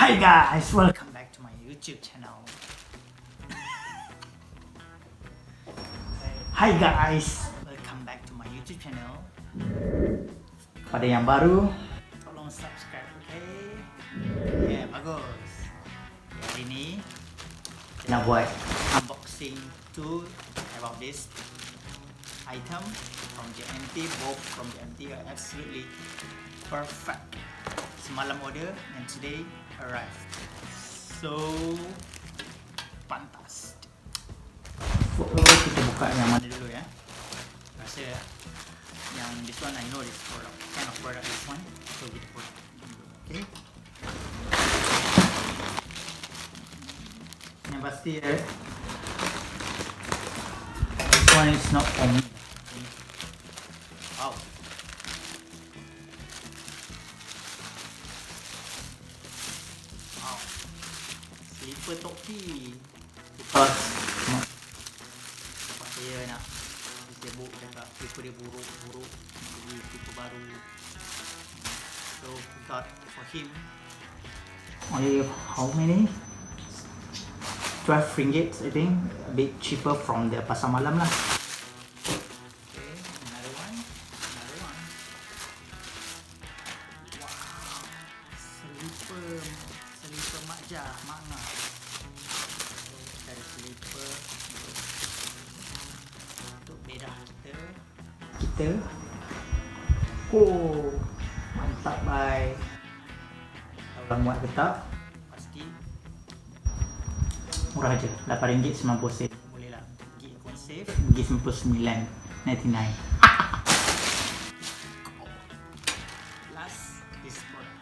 Hi guys, welcome back to my YouTube channel. Hi guys, welcome back to my YouTube channel. Pada yang baru, tolong subscribe, okay? Ya, bagus. Hari ini kita nak buat unboxing tool about this item from JMT. Both from JMT are absolutely perfect. Semalam order and today arrived. So fantastic. Kita buka yang mana dulu ya. Rasa yang this one I know this product, kind of product this one. So kita buka dulu, okay? Yang pasti this one is not for me. Wow. Slipper topi. Because saya nak sibuk cakap slipper dia buruk jadi slipper baru. So we got for him only how many? 12 ringgit I think, a bit cheaper from the pasar malam lah. Okay, another one. Wow, slipper makna. Cari slipper untuk bedah kita. Oh, mantap bye. Kalau orang muat ke tak, pasti murah aja, RM8.90. Boleh lah, pergi akun save, pergi 99.99. Last, this product.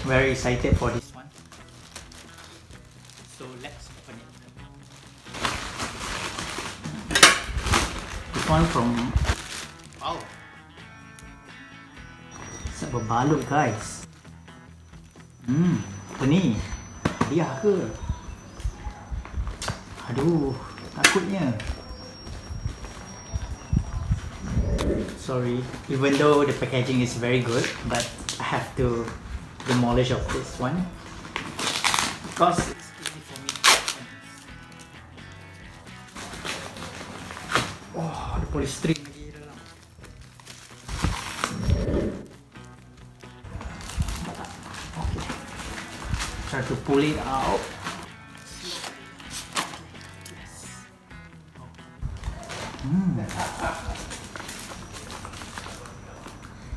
Very excited for this one. So let's open it. This one from, wow, sa berbalut guys. Apa ni? Hadiah ke? Aduh, takutnya. Sorry, even though the packaging is very good, but I have to demolish of this one because it's easy for me to open. Oh, ada polystyrene lagi dalam. Okay, try to pull it out.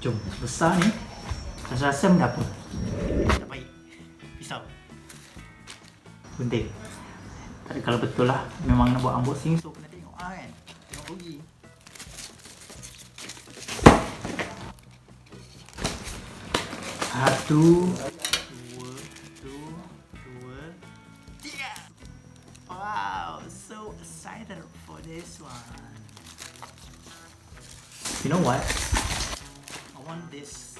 Jom, besar ni. Rasa-rasa mendapat. Tak baik. Pisau. Penting. Tapi kalau betul lah memang nak buat unboxing, so kena tengok kan. Tengok rugi. Satu, dua, tiga. Wow, so excited for this one. You know what? I want this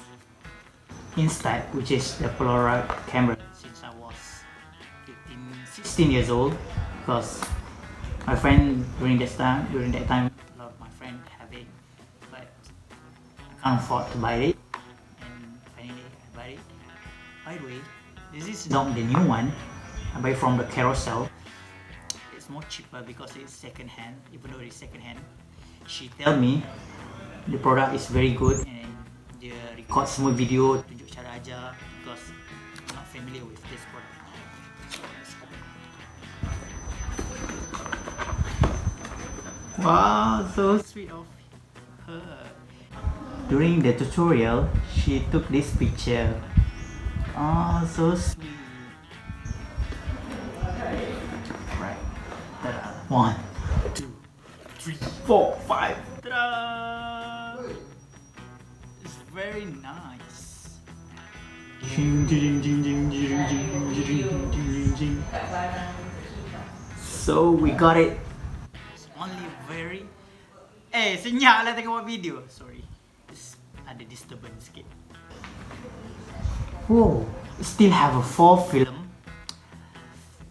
instead, which is the Polaroid camera, since I was 16 years old, because my friend during that time, a lot of my friends have it, but I can't afford to buy it, and finally I buy it. By the way, this is not the new one. I buy from the carousel. It's more cheaper because it's second hand. Even though it's second hand, she tell me the product is very good and dia record semua video, tunjuk cara ajar, because I'm not familiar with this product. So let's open. Wow, so sweet of her. During the tutorial, she took this picture. Oh, so sweet. Right. Ta-da. 1, 2, 3, 4, 5. Ta-da! It's very nice. So we got it. It's only very... senyap lah tengok video. Sorry. Ada disturbance sikit. Whoa, still have a 4 film.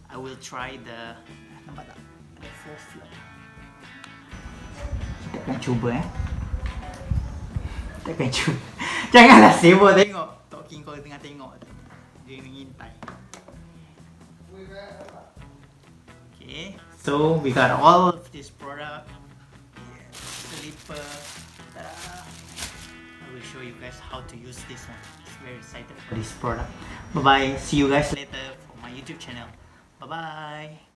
I will try the... Nampak tak? Ada 4 film. Kita akan cuba Takkan cuba. Janganlah sibuk tengok. talking kau tengah tengok tu. Dia mengintai. Okay, so we got all of this product. Yeah, slipper. Ta-da! I will show you guys how to use this one. I'm very excited for this product. Bye bye. See you guys later for my YouTube channel. Bye bye.